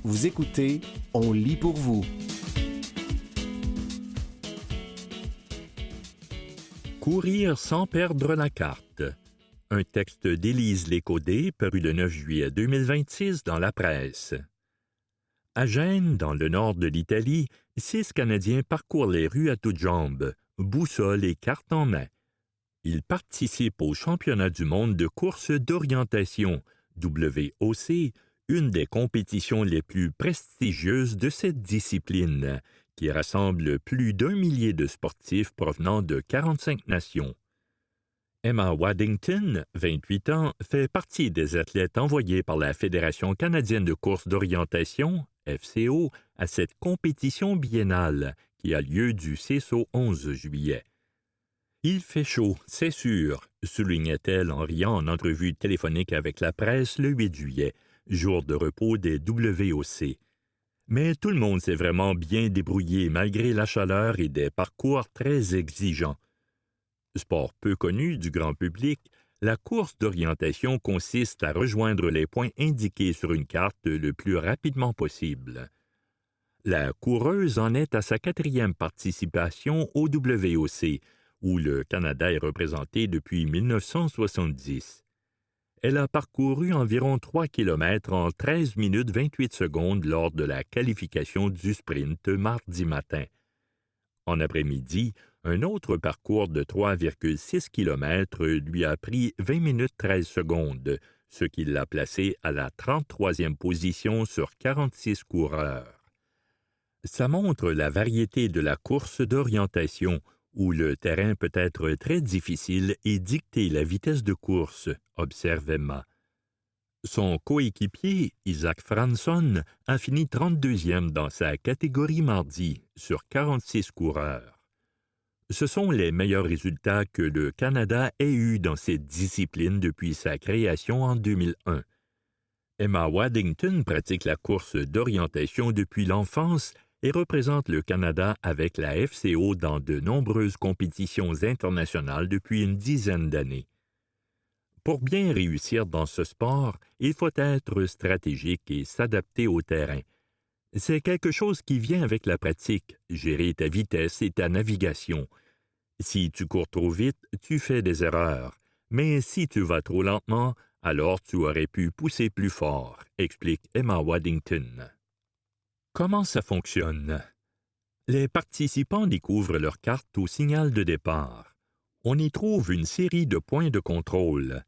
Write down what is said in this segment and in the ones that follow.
Vous écoutez On lit pour vous. Courir sans perdre la carte. Un texte d'Élise Lécaudé paru le 9 juillet 2026 dans la presse. À Gênes, dans le nord de l'Italie, 6 Canadiens parcourent les rues à toutes jambes, boussole et carte en main. Ils participent au championnat du monde de course d'orientation, WOC, une des compétitions les plus prestigieuses de cette discipline, qui rassemble plus d'1 millier de sportifs provenant de 45 nations. Emma Waddington, 28 ans, fait partie des athlètes envoyés par la Fédération canadienne de course d'orientation, FCO, à cette compétition biennale qui a lieu du 6 au 11 juillet. « Il fait chaud, c'est sûr », soulignait-elle en riant en entrevue téléphonique avec la presse le 8 juillet, jour de repos des WOC. Mais tout le monde s'est vraiment bien débrouillé malgré la chaleur et des parcours très exigeants. Sport peu connu du grand public, la course d'orientation consiste à rejoindre les points indiqués sur une carte le plus rapidement possible. La coureuse en est à sa 4e participation au WOC, où le Canada est représenté depuis 1970. Elle a parcouru environ 3 km en 13 minutes 28 secondes lors de la qualification du sprint mardi matin. En après-midi, un autre parcours de 3,6 km lui a pris 20 minutes 13 secondes, ce qui l'a placé à la 33e position sur 46 coureurs. Ça montre la variété de la course d'orientation, où le terrain peut être très difficile et dicter la vitesse de course, observe Emma. Son coéquipier, Isaac Franson, a fini 32e dans sa catégorie mardi, sur 46 coureurs. Ce sont les meilleurs résultats que le Canada ait eus dans cette discipline depuis sa création en 2001. Emma Waddington pratique la course d'orientation depuis l'enfance et représente le Canada avec la FCO dans de nombreuses compétitions internationales depuis une dizaine d'années. Pour bien réussir dans ce sport, il faut être stratégique et s'adapter au terrain. C'est quelque chose qui vient avec la pratique, gérer ta vitesse et ta navigation. Si tu cours trop vite, tu fais des erreurs, mais si tu vas trop lentement, alors tu aurais pu pousser plus fort, explique Emma Waddington. Comment ça fonctionne? Les participants découvrent leur carte au signal de départ. On y trouve une série de points de contrôle.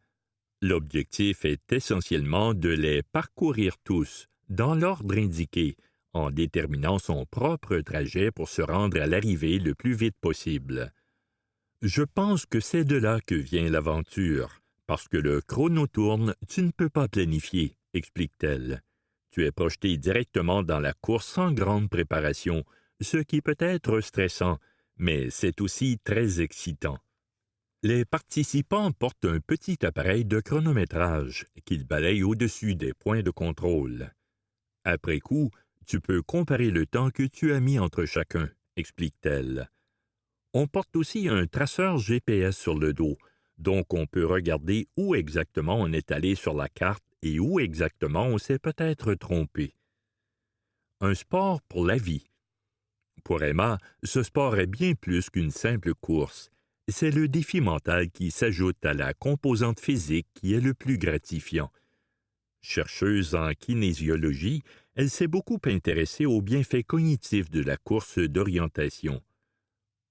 L'objectif est essentiellement de les parcourir tous, dans l'ordre indiqué, en déterminant son propre trajet pour se rendre à l'arrivée le plus vite possible. Je pense que c'est de là que vient l'aventure, parce que le chrono tourne, tu ne peux pas planifier, explique-t-elle. Tu es projeté directement dans la course sans grande préparation, ce qui peut être stressant, mais c'est aussi très excitant. Les participants portent un petit appareil de chronométrage qu'ils balayent au-dessus des points de contrôle. Après coup, tu peux comparer le temps que tu as mis entre chacun, explique-t-elle. On porte aussi un traceur GPS sur le dos, donc on peut regarder où exactement on est allé sur la carte et où exactement on s'est peut-être trompé. Un sport pour la vie. Pour Emma, ce sport est bien plus qu'une simple course. C'est le défi mental qui s'ajoute à la composante physique qui est le plus gratifiant. Chercheuse en kinésiologie, elle s'est beaucoup intéressée aux bienfaits cognitifs de la course d'orientation.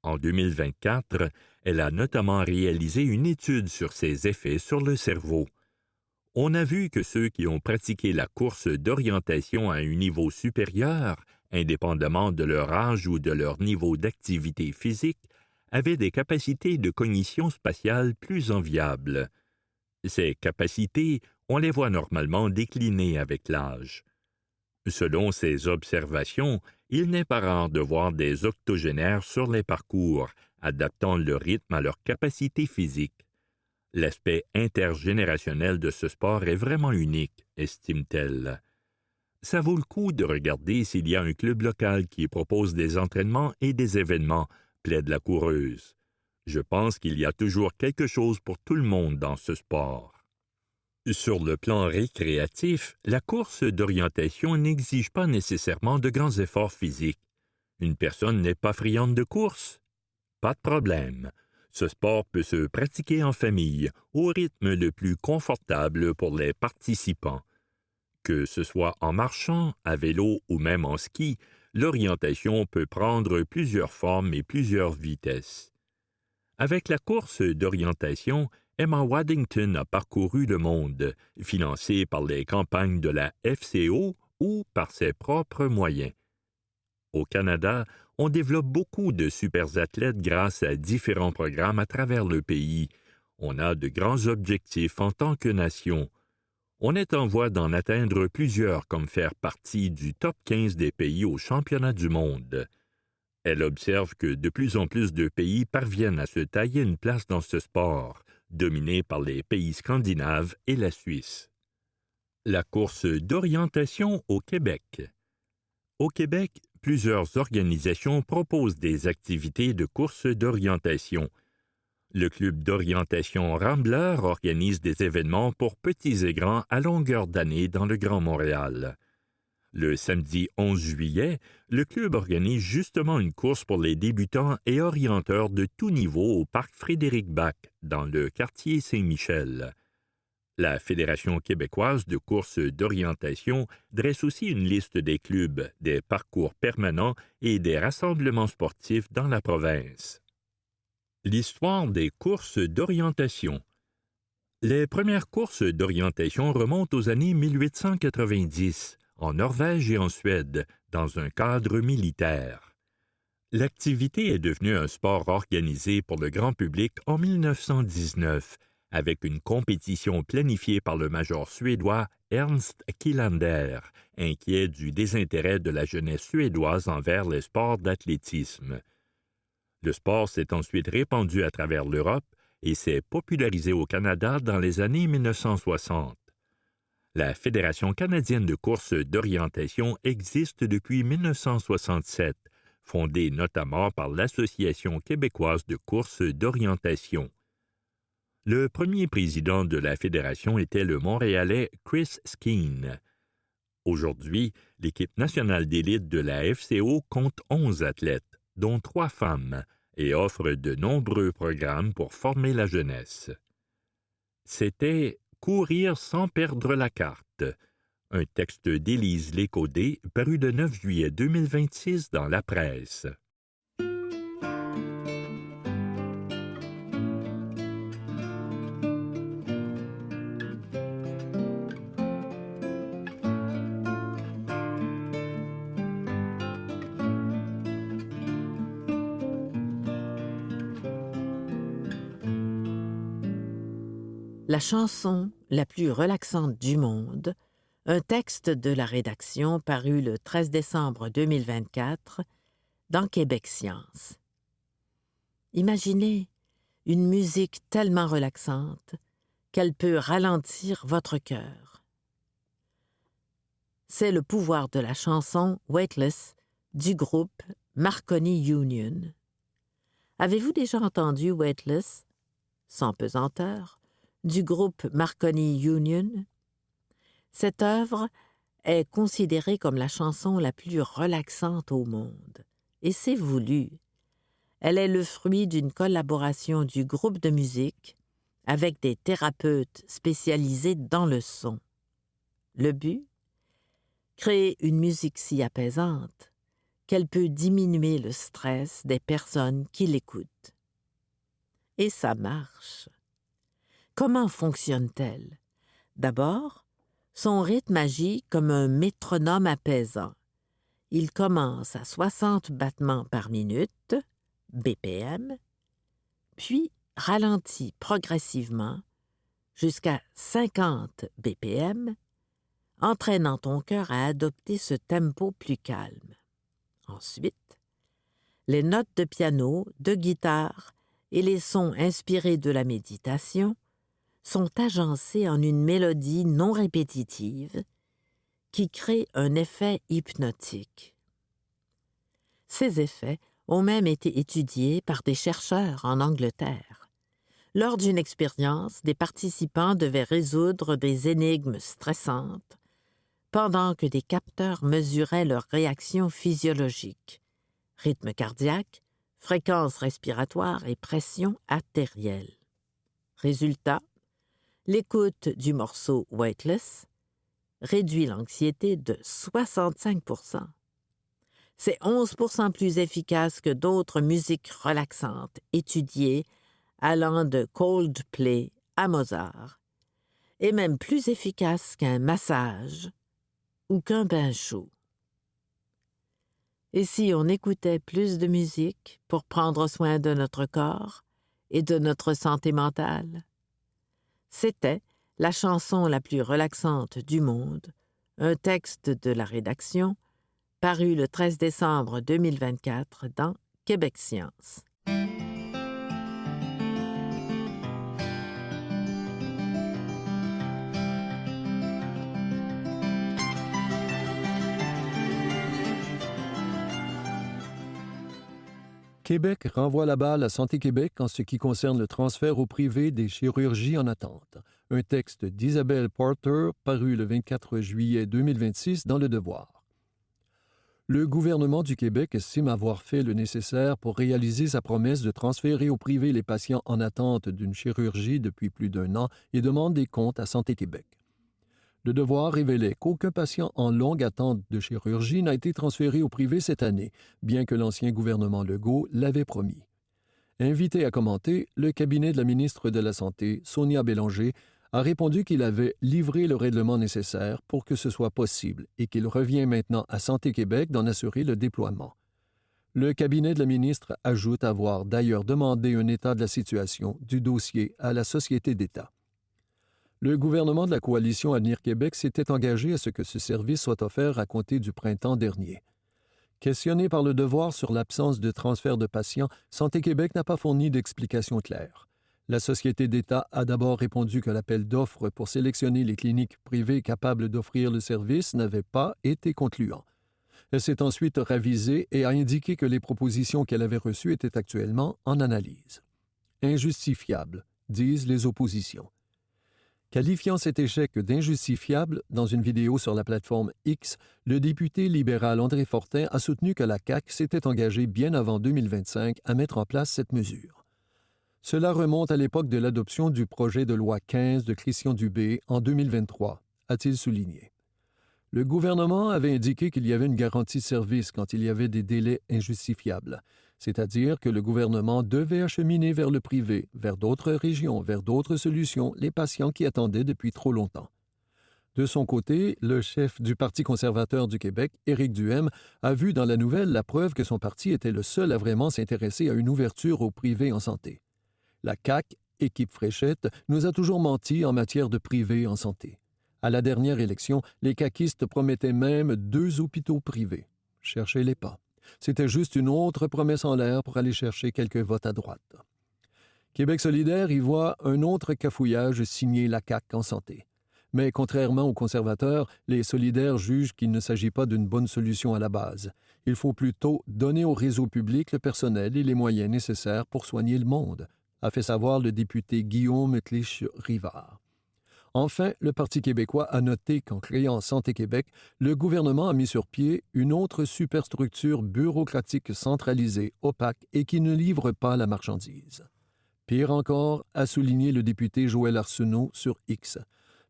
En 2024, elle a notamment réalisé une étude sur ses effets sur le cerveau. On a vu que ceux qui ont pratiqué la course d'orientation à un niveau supérieur, indépendamment de leur âge ou de leur niveau d'activité physique, avaient des capacités de cognition spatiale plus enviables. Ces capacités, on les voit normalement décliner avec l'âge. Selon ces observations, il n'est pas rare de voir des octogénaires sur les parcours, adaptant le rythme à leur capacité physique. L'aspect intergénérationnel de ce sport est vraiment unique, estime-t-elle. Ça vaut le coup de regarder s'il y a un club local qui propose des entraînements et des événements, plaide la coureuse. Je pense qu'il y a toujours quelque chose pour tout le monde dans ce sport. Sur le plan récréatif, la course d'orientation n'exige pas nécessairement de grands efforts physiques. Une personne n'est pas friande de course? Pas de problème. Ce sport peut se pratiquer en famille, au rythme le plus confortable pour les participants. Que ce soit en marchant, à vélo ou même en ski, l'orientation peut prendre plusieurs formes et plusieurs vitesses. Avec la course d'orientation, Emma Waddington a parcouru le monde, financée par les campagnes de la FCO ou par ses propres moyens. Au Canada, on développe beaucoup de superathlètes grâce à différents programmes à travers le pays. On a de grands objectifs en tant que nation. On est en voie d'en atteindre plusieurs comme faire partie du top 15 des pays au championnat du monde. Elle observe que de plus en plus de pays parviennent à se tailler une place dans ce sport, dominé par les pays scandinaves et la Suisse. La course d'orientation au Québec. Au Québec, plusieurs organisations proposent des activités de course d'orientation. Le Club d'orientation Rambler organise des événements pour petits et grands à longueur d'année dans le Grand Montréal. Le samedi 11 juillet, le club organise justement une course pour les débutants et orienteurs de tout niveau au parc Frédéric-Bach, dans le quartier Saint-Michel. La Fédération québécoise de course d'orientation dresse aussi une liste des clubs, des parcours permanents et des rassemblements sportifs dans la province. L'histoire des courses d'orientation. Les premières courses d'orientation remontent aux années 1890, en Norvège et en Suède, dans un cadre militaire. L'activité est devenue un sport organisé pour le grand public en 1919, avec une compétition planifiée par le major suédois Ernst Kilander, inquiet du désintérêt de la jeunesse suédoise envers les sports d'athlétisme. Le sport s'est ensuite répandu à travers l'Europe et s'est popularisé au Canada dans les années 1960. La Fédération canadienne de course d'orientation existe depuis 1967, fondée notamment par l'Association québécoise de course d'orientation. Le premier président de la fédération était le Montréalais Chris Skeen. Aujourd'hui, l'équipe nationale d'élite de la FCO compte 11 athlètes, dont 3 femmes, et offre de nombreux programmes pour former la jeunesse. C'était « Courir sans perdre la carte », un texte d'Élise Lécaudé paru le 9 juillet 2026 dans la presse. La chanson la plus relaxante du monde, un texte de la rédaction paru le 13 décembre 2024 dans Québec Science. Imaginez une musique tellement relaxante qu'elle peut ralentir votre cœur. C'est le pouvoir de la chanson Weightless du groupe Marconi Union. Avez-vous déjà entendu Weightless, sans pesanteur, du groupe Marconi Union? Cette œuvre est considérée comme la chanson la plus relaxante au monde, et c'est voulu. Elle est le fruit d'une collaboration du groupe de musique avec des thérapeutes spécialisés dans le son. Le but? Créer une musique si apaisante qu'elle peut diminuer le stress des personnes qui l'écoutent. Et ça marche. Comment fonctionne-t-elle? D'abord, son rythme agit comme un métronome apaisant. Il commence à 60 battements par minute, BPM, puis ralentit progressivement jusqu'à 50 BPM, entraînant ton cœur à adopter ce tempo plus calme. Ensuite, les notes de piano, de guitare et les sons inspirés de la méditation sont agencés en une mélodie non répétitive qui crée un effet hypnotique. Ces effets ont même été étudiés par des chercheurs en Angleterre. Lors d'une expérience, des participants devaient résoudre des énigmes stressantes pendant que des capteurs mesuraient leurs réactions physiologiques, rythme cardiaque, fréquence respiratoire et pression artérielle. Résultat, l'écoute du morceau « Weightless » réduit l'anxiété de 65 %. C'est 11 % plus efficace que d'autres musiques relaxantes étudiées allant de Coldplay à Mozart, et même plus efficace qu'un massage ou qu'un bain chaud. Et si on écoutait plus de musique pour prendre soin de notre corps et de notre santé mentale? C'était la chanson la plus relaxante du monde, un texte de la rédaction, paru le 13 décembre 2024 dans Québec Science. Québec renvoie la balle à Santé Québec en ce qui concerne le transfert au privé des chirurgies en attente. Un texte d'Isabelle Porter paru le 24 juillet 2026 dans Le Devoir. Le gouvernement du Québec estime avoir fait le nécessaire pour réaliser sa promesse de transférer au privé les patients en attente d'une chirurgie depuis plus d'1 an et demande des comptes à Santé Québec. Le Devoir révélait qu'aucun patient en longue attente de chirurgie n'a été transféré au privé cette année, bien que l'ancien gouvernement Legault l'avait promis. Invité à commenter, le cabinet de la ministre de la Santé, Sonia Bélanger, a répondu qu'il avait livré le règlement nécessaire pour que ce soit possible et qu'il revient maintenant à Santé Québec d'en assurer le déploiement. Le cabinet de la ministre ajoute avoir d'ailleurs demandé un état de la situation du dossier à la Société d'État. Le gouvernement de la coalition Avenir Québec s'était engagé à ce que ce service soit offert à compter du printemps dernier. Questionné par Le Devoir sur l'absence de transfert de patients, Santé Québec n'a pas fourni d'explication claire. La Société d'État a d'abord répondu que l'appel d'offres pour sélectionner les cliniques privées capables d'offrir le service n'avait pas été concluant. Elle s'est ensuite ravisée et a indiqué que les propositions qu'elle avait reçues étaient actuellement en analyse. Injustifiable, disent les oppositions. Qualifiant cet échec d'injustifiable, dans une vidéo sur la plateforme X, le député libéral André Fortin a soutenu que la CAQ s'était engagée bien avant 2025 à mettre en place cette mesure. Cela remonte à l'époque de l'adoption du projet de loi 15 de Christian Dubé en 2023, a-t-il souligné. Le gouvernement avait indiqué qu'il y avait une garantie de service quand il y avait des délais injustifiables, c'est-à-dire que le gouvernement devait acheminer vers le privé, vers d'autres régions, vers d'autres solutions, les patients qui attendaient depuis trop longtemps. De son côté, le chef du Parti conservateur du Québec, Éric Duhaime, a vu dans la nouvelle la preuve que son parti était le seul à vraiment s'intéresser à une ouverture au privé en santé. La CAQ, équipe Fréchette, nous a toujours menti en matière de privé en santé. À la dernière élection, les caquistes promettaient même 2 hôpitaux privés. Cherchez-les pas. C'était juste une autre promesse en l'air pour aller chercher quelques votes à droite. Québec solidaire y voit un autre cafouillage signé la CAQ en santé. Mais contrairement aux conservateurs, les solidaires jugent qu'il ne s'agit pas d'une bonne solution à la base. Il faut plutôt donner au réseau public le personnel et les moyens nécessaires pour soigner le monde, a fait savoir le député Guillaume Clich-Rivard. Enfin, le Parti québécois a noté qu'en créant Santé Québec, le gouvernement a mis sur pied une autre superstructure bureaucratique centralisée, opaque et qui ne livre pas la marchandise. Pire encore, a souligné le député Joël Arsenault sur X.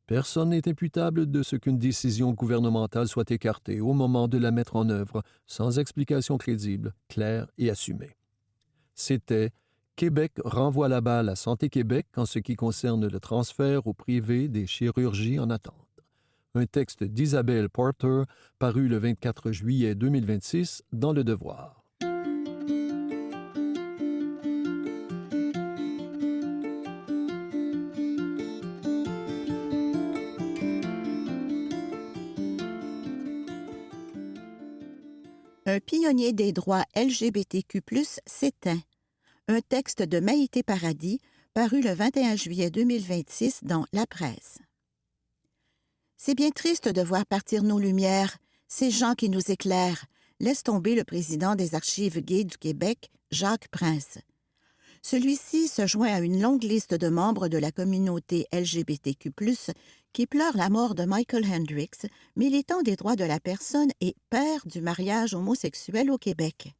Personne n'est imputable de ce qu'une décision gouvernementale soit écartée au moment de la mettre en œuvre, sans explication crédible, claire et assumée. C'était Québec renvoie la balle à Santé Québec en ce qui concerne le transfert au privé des chirurgies en attente. Un texte d'Isabelle Porter paru le 24 juillet 2026 dans Le Devoir. Un pionnier des droits LGBTQ+, s'éteint. Un texte de Maïté Paradis, paru le 21 juillet 2026 dans La Presse. C'est bien triste de voir partir nos lumières, ces gens qui nous éclairent, laisse tomber le président des Archives gays du Québec, Jacques Prince. Celui-ci se joint à une longue liste de membres de la communauté LGBTQ+, qui pleurent la mort de Michael Hendricks, militant des droits de la personne et père du mariage homosexuel au Québec.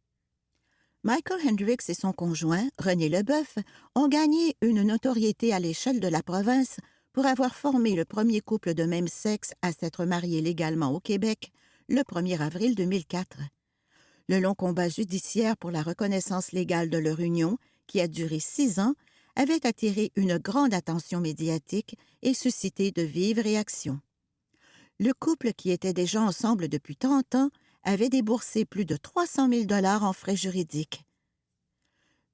Michael Hendricks et son conjoint, René Leboeuf, ont gagné une notoriété à l'échelle de la province pour avoir formé le premier couple de même sexe à s'être marié légalement au Québec le 1er avril 2004. Le long combat judiciaire pour la reconnaissance légale de leur union, qui a duré 6 ans, avait attiré une grande attention médiatique et suscité de vives réactions. Le couple, qui était déjà ensemble depuis 30 ans, avait déboursé plus de 300 000 $ en frais juridiques.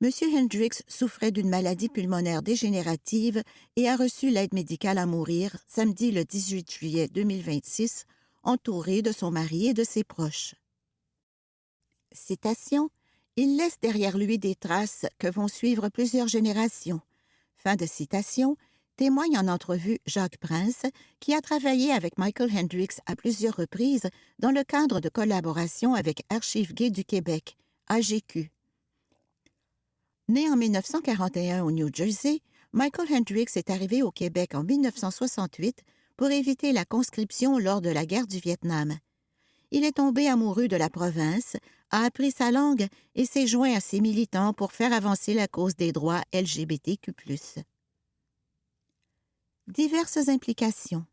M. Hendricks souffrait d'une maladie pulmonaire dégénérative et a reçu l'aide médicale à mourir samedi le 18 juillet 2026, entouré de son mari et de ses proches. Citation. Il laisse derrière lui des traces que vont suivre plusieurs générations. Fin de citation, témoigne en entrevue Jacques Prince, qui a travaillé avec Michael Hendricks à plusieurs reprises dans le cadre de collaboration avec Archives gays du Québec, AGQ. Né en 1941 au New Jersey, Michael Hendricks est arrivé au Québec en 1968 pour éviter la conscription lors de la guerre du Vietnam. Il est tombé amoureux de la province, a appris sa langue et s'est joint à ses militants pour faire avancer la cause des droits LGBTQ+. Diverses implications.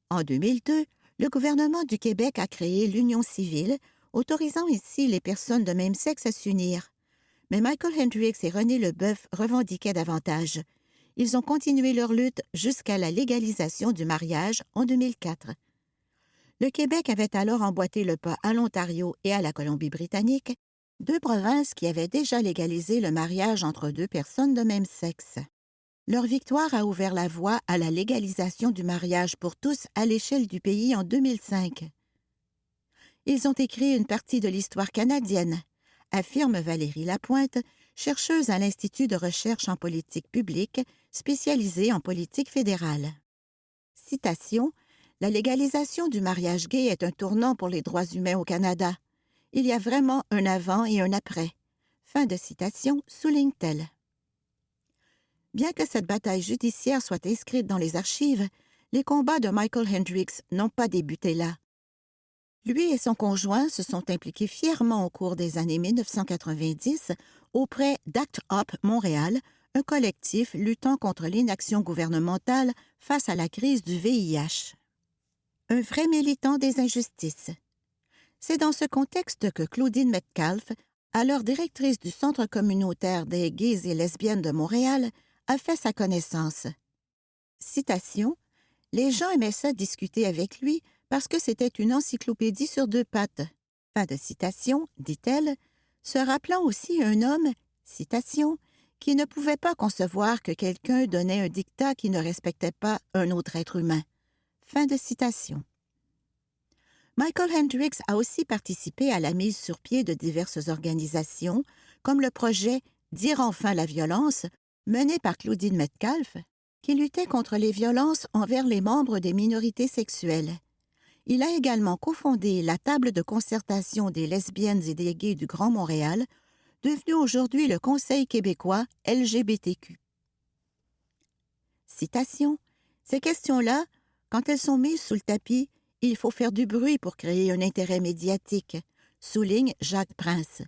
En 2002, le gouvernement du Québec a créé l'Union civile, autorisant ici les personnes de même sexe à s'unir. Mais Michael Hendricks et René Leboeuf revendiquaient davantage. Ils ont continué leur lutte jusqu'à la légalisation du mariage en 2004. Le Québec avait alors emboîté le pas à l'Ontario et à la Colombie-Britannique, 2 provinces qui avaient déjà légalisé le mariage entre 2 personnes de même sexe. Leur victoire a ouvert la voie à la légalisation du mariage pour tous à l'échelle du pays en 2005. Ils ont écrit une partie de l'histoire canadienne, affirme Valérie Lapointe, chercheuse à l'Institut de recherche en politique publique, spécialisée en politique fédérale. Citation. La légalisation du mariage gay est un tournant pour les droits humains au Canada. Il y a vraiment un avant et un après. Fin de citation, souligne-t-elle. Bien que cette bataille judiciaire soit inscrite dans les archives, les combats de Michael Hendricks n'ont pas débuté là. Lui et son conjoint se sont impliqués fièrement au cours des années 1990 auprès d'Act Up Montréal, un collectif luttant contre l'inaction gouvernementale face à la crise du VIH. Un vrai militant des injustices. C'est dans ce contexte que Claudine Metcalfe, alors directrice du Centre communautaire des gays et lesbiennes de Montréal, a fait sa connaissance. Citation. « Les gens aimaient ça discuter avec lui parce que c'était une encyclopédie sur 2 pattes. » Fin de citation, dit-elle, se rappelant aussi un homme, citation, qui ne pouvait pas concevoir que quelqu'un donnait un dictat qui ne respectait pas un autre être humain. Fin de citation. Michael Hendricks a aussi participé à la mise sur pied de diverses organisations, comme le projet « Dire enfin la violence », mené par Claudine Metcalfe, qui luttait contre les violences envers les membres des minorités sexuelles. Il a également cofondé la table de concertation des lesbiennes et des gays du Grand Montréal, devenu aujourd'hui le Conseil québécois LGBTQ. Citation. « Ces questions-là, quand elles sont mises sous le tapis, il faut faire du bruit pour créer un intérêt médiatique, souligne Jacques Prince.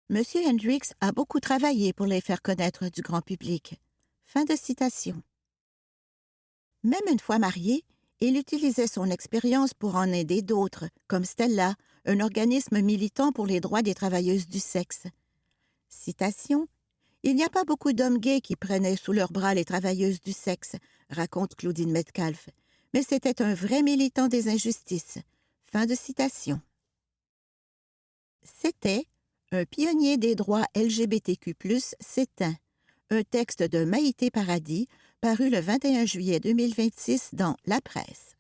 M. Hendricks a beaucoup travaillé pour les faire connaître du grand public. » Fin de citation. Même une fois marié, il utilisait son expérience pour en aider d'autres, comme Stella, un organisme militant pour les droits des travailleuses du sexe. Citation. « Il n'y a pas beaucoup d'hommes gays qui prenaient sous leurs bras les travailleuses du sexe, raconte Claudine Metcalfe, mais c'était un vrai militant des injustices. » Fin de citation. C'était « Un pionnier des droits LGBTQ+, s'éteint », un texte de Maïté Paradis, paru le 21 juillet 2026 dans La Presse.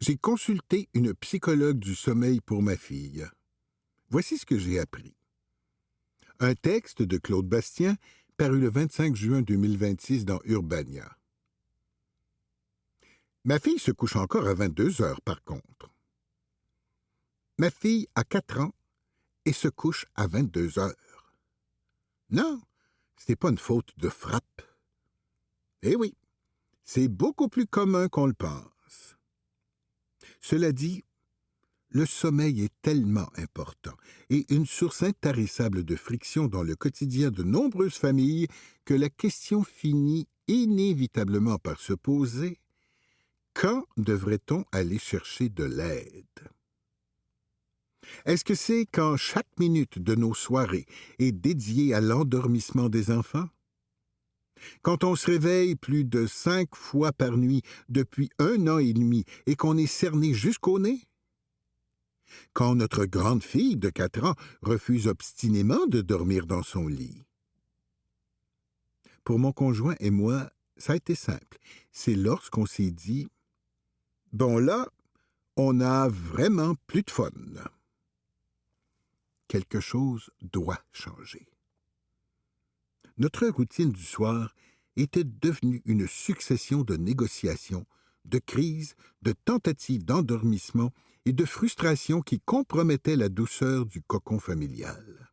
J'ai consulté une psychologue du sommeil pour ma fille. Voici ce que j'ai appris. Un texte de Claude Bastien paru le 25 juin 2026 dans Urbania. Ma fille se couche encore à 22 heures, par contre. Ma fille a 4 ans et se couche à 22 heures. Non, ce n'est pas une faute de frappe. Eh oui, c'est beaucoup plus commun qu'on le pense. Cela dit, le sommeil est tellement important et une source intarissable de friction dans le quotidien de nombreuses familles que la question finit inévitablement par se poser: quand devrait-on aller chercher de l'aide? Est-ce que c'est quand chaque minute de nos soirées est dédiée à l'endormissement des enfants? Quand on se réveille plus de 5 fois par nuit depuis 1 an et demi et qu'on est cerné jusqu'au nez? Quand notre grande fille de 4 ans refuse obstinément de dormir dans son lit? Pour mon conjoint et moi, ça a été simple. C'est lorsqu'on s'est dit: bon là, on n'a vraiment plus de fun. Quelque chose doit changer. Notre routine du soir était devenue une succession de négociations, de crises, de tentatives d'endormissement et de frustrations qui compromettaient la douceur du cocon familial.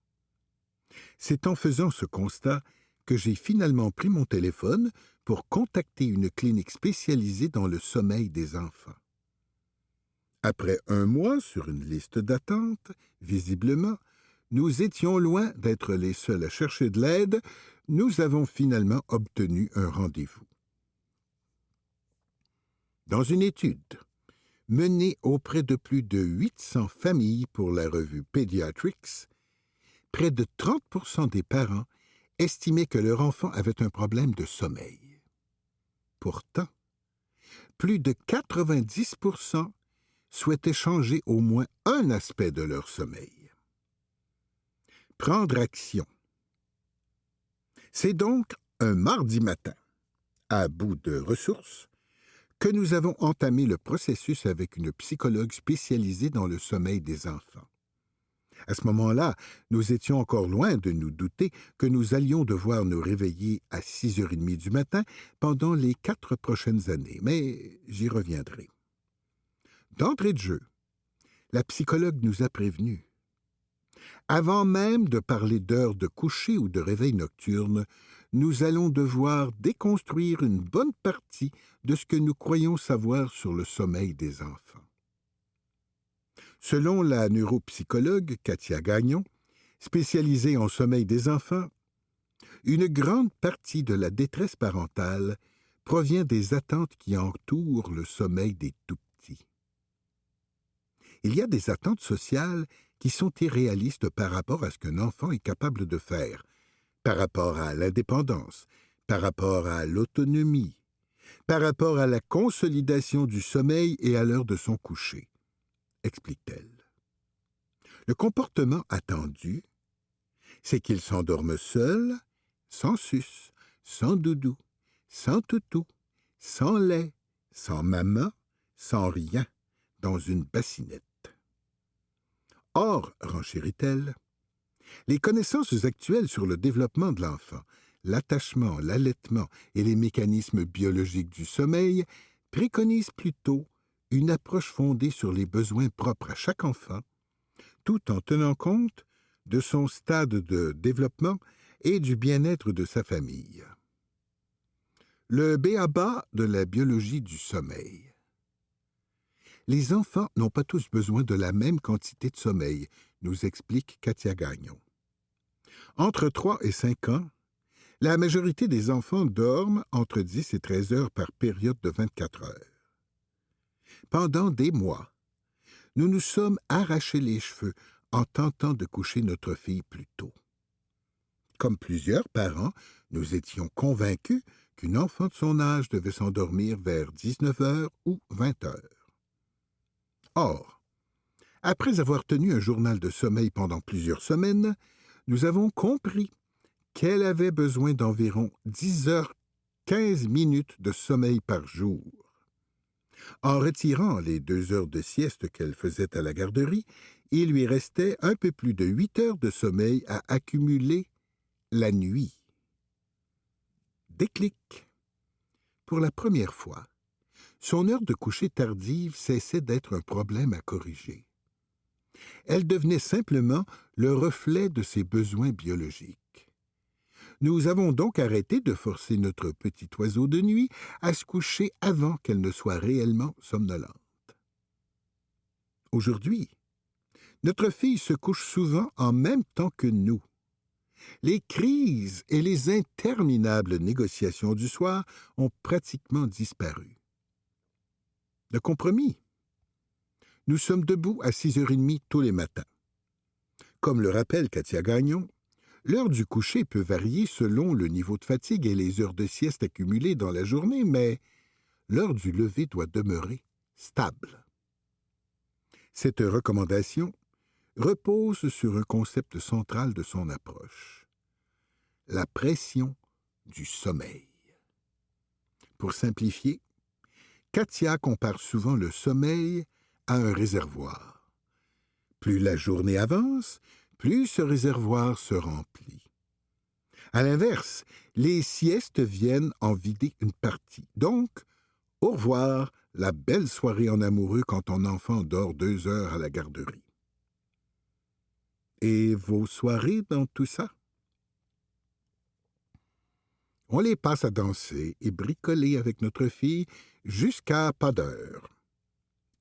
C'est en faisant ce constat que j'ai finalement pris mon téléphone pour contacter une clinique spécialisée dans le sommeil des enfants. Après 1 mois sur une liste d'attente, visiblement, nous étions loin d'être les seuls à chercher de l'aide. Nous avons finalement obtenu un rendez-vous. Dans une étude menée auprès de plus de 800 familles pour la revue Pediatrics, près de 30% des parents estimaient que leur enfant avait un problème de sommeil. Pourtant, plus de 90% souhaitaient changer au moins un aspect de leur sommeil. Prendre action. C'est donc un mardi matin, à bout de ressources, que nous avons entamé le processus avec une psychologue spécialisée dans le sommeil des enfants. À ce moment-là, nous étions encore loin de nous douter que nous allions devoir nous réveiller à 6h30 du matin pendant les 4 prochaines années, mais j'y reviendrai. D'entrée de jeu, la psychologue nous a prévenus. Avant même de parler d'heures de coucher ou de réveil nocturne, nous allons devoir déconstruire une bonne partie de ce que nous croyons savoir sur le sommeil des enfants. Selon la neuropsychologue Katia Gagnon, spécialisée en sommeil des enfants, une grande partie de la détresse parentale provient des attentes qui entourent le sommeil des tout-petits. Il y a des attentes sociales qui sont irréalistes par rapport à ce qu'un enfant est capable de faire, par rapport à l'indépendance, par rapport à l'autonomie, par rapport à la consolidation du sommeil et à l'heure de son coucher, explique-t-elle. Le comportement attendu, c'est qu'il s'endorme seul, sans suce, sans doudou, sans toutou, sans lait, sans maman, sans rien, dans une bassinette. Or, renchérit-elle, les connaissances actuelles sur le développement de l'enfant, l'attachement, l'allaitement et les mécanismes biologiques du sommeil préconisent plutôt une approche fondée sur les besoins propres à chaque enfant, tout en tenant compte de son stade de développement et du bien-être de sa famille. Le b.a.-ba de la biologie du sommeil. Les enfants n'ont pas tous besoin de la même quantité de sommeil, nous explique Katia Gagnon. Entre 3 et 5 ans, la majorité des enfants dorment entre 10 et 13 heures par période de 24 heures. Pendant des mois, nous nous sommes arrachés les cheveux en tentant de coucher notre fille plus tôt. Comme plusieurs parents, nous étions convaincus qu'une enfant de son âge devait s'endormir vers 19 heures ou 20 heures. Or, après avoir tenu un journal de sommeil pendant plusieurs semaines, nous avons compris qu'elle avait besoin d'environ 10h15 de sommeil par jour. En retirant les 2 heures de sieste qu'elle faisait à la garderie, il lui restait un peu plus de 8 heures de sommeil à accumuler la nuit. Déclic. Pour la première fois, son heure de coucher tardive cessait d'être un problème à corriger. Elle devenait simplement le reflet de ses besoins biologiques. Nous avons donc arrêté de forcer notre petit oiseau de nuit à se coucher avant qu'elle ne soit réellement somnolente. Aujourd'hui, notre fille se couche souvent en même temps que nous. Les crises et les interminables négociations du soir ont pratiquement disparu. Le compromis. Nous sommes debout à 6h30 tous les matins. Comme le rappelle Katia Gagnon, l'heure du coucher peut varier selon le niveau de fatigue et les heures de sieste accumulées dans la journée, mais l'heure du lever doit demeurer stable. Cette recommandation repose sur un concept central de son approche, la pression du sommeil. Pour simplifier, Katia compare souvent le sommeil à un réservoir. Plus la journée avance, plus ce réservoir se remplit. À l'inverse, les siestes viennent en vider une partie. Donc, au revoir, la belle soirée en amoureux quand ton enfant dort 2 heures à la garderie. Et vos soirées dans tout ça? On les passe à danser et bricoler avec notre fille jusqu'à pas d'heure.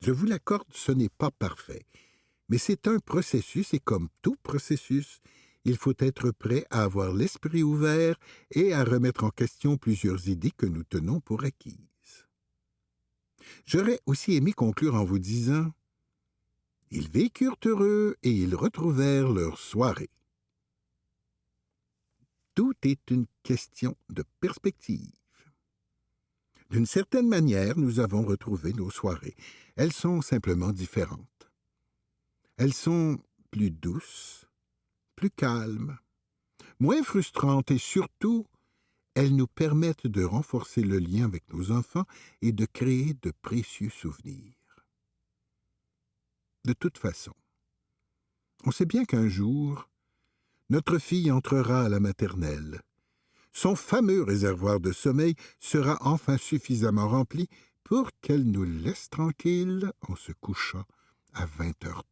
Je vous l'accorde, ce n'est pas parfait, mais c'est un processus et comme tout processus, il faut être prêt à avoir l'esprit ouvert et à remettre en question plusieurs idées que nous tenons pour acquises. J'aurais aussi aimé conclure en vous disant « Ils vécurent heureux et ils retrouvèrent leur soirée. » Tout est une question de perspective. D'une certaine manière, nous avons retrouvé nos soirées. Elles sont simplement différentes. Elles sont plus douces, plus calmes, moins frustrantes et surtout, elles nous permettent de renforcer le lien avec nos enfants et de créer de précieux souvenirs. De toute façon, on sait bien qu'un jour, notre fille entrera à la maternelle. Son fameux réservoir de sommeil sera enfin suffisamment rempli pour qu'elle nous laisse tranquilles en se couchant à 20h30.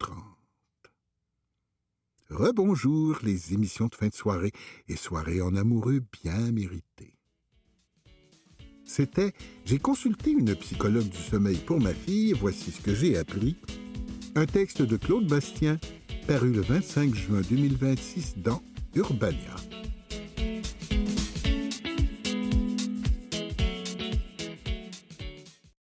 Rebonjour les émissions de fin de soirée et soirées en amoureux bien méritées. C'était « J'ai consulté une psychologue du sommeil pour ma fille, voici ce que j'ai appris », un texte de Claude Bastien paru le 25 juin 2026 dans Urbania.